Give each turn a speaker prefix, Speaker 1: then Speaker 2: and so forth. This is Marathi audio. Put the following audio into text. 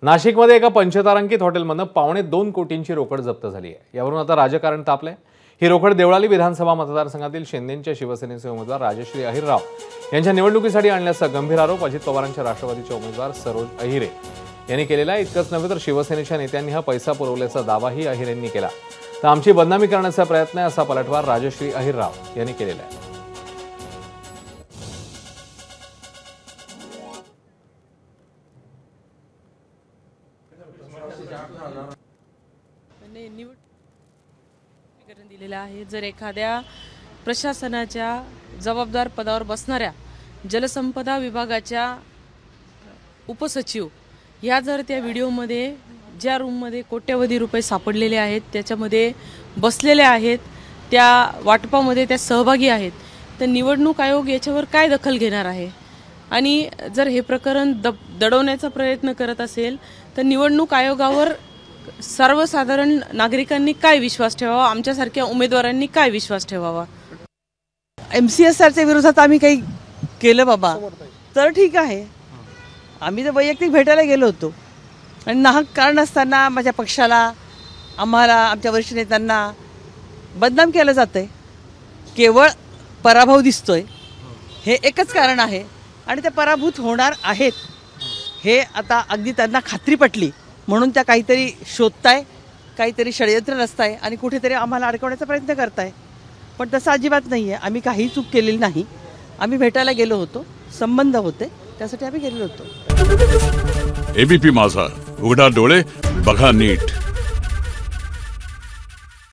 Speaker 1: नाशिकमध्ये एका पंचतारांकित हॉटेलमधून 2.25 कोटींची रोकड जप्त झाली आहे। यावरून आता राजकारण तापलंय। ही रोकड देवळाली विधानसभा मतदारसंघातील शिंदेंच्या शिवसेनेचे उमेदवार राजश्री अहिरराव यांच्या निवडणुकीसाठी आणल्याचा गंभीर आरोप अजित पवारांच्या राष्ट्रवादीचे उमेदवार सरोज अहिरे यांनी केलेला आहे। इतकंच नव्हे तर शिवसेनेच्या नेत्यांनी हा पैसा पुरवल्याचा दावाही अहिरेंनी केला। तर आमची बदनामी करण्याचा प्रयत्न आहे असा पलटवार राजश्री अहिरराव यांनी केलेला आहे।
Speaker 2: दिलेला आहे। जर एखाद्या प्रशासनाच्या जबाबदार पदावर बसणाऱ्या जलसंपदा विभागाच्या उपसचिव ह्या जर त्या व्हिडिओमध्ये ज्या रूममध्ये कोट्यवधी रुपये सापडलेले आहेत त्याच्यामध्ये बसलेले आहेत, त्या वाटपामध्ये त्या सहभागी आहेत, तर निवडणूक आयोग याच्यावर काय दखल घेणार आहे? आणि जर हे प्रकरण दडवण्याचा प्रयत्न करत असेल तर निवडणूक आयोगावर सर्वसाधारण नागरिकांनी काय विश्वास ठेवावा, आमच्यासारख्या उमेदवारांनी काय विश्वास ठेवावा?
Speaker 3: MCSRच्या विरोधात आम्ही काही केलं बाबा तर ठीक आहे। आम्ही तर वैयक्तिक भेटायला गेलो होतो आणि नाहक कारण असताना माझ्या पक्षाला, आम्हाला, आमच्या वरिष्ठ नेत्यांना बदनाम केलं जातंय। केवळ पराभव दिसतोय हे एकच कारण आहे आणि ते पराभूत होणार आहेत हे आता अगदी त्यांना खात्री पटली म्हणून त्या काहीतरी शोधताय, काहीतरी षडयंत्र रचताय आणि कुठेतरी आम्हाला अडकवण्याचा प्रयत्न करताय। पण तसं अजिबात नाही आहे। आम्ही काही चूक केलेली नाही। आम्ही भेटायला गेलो होतो, संबंध होते, त्यासाठी आम्ही गेलेलो होतो।
Speaker 4: ABP माझा, उघडा डोळे बघा नीट।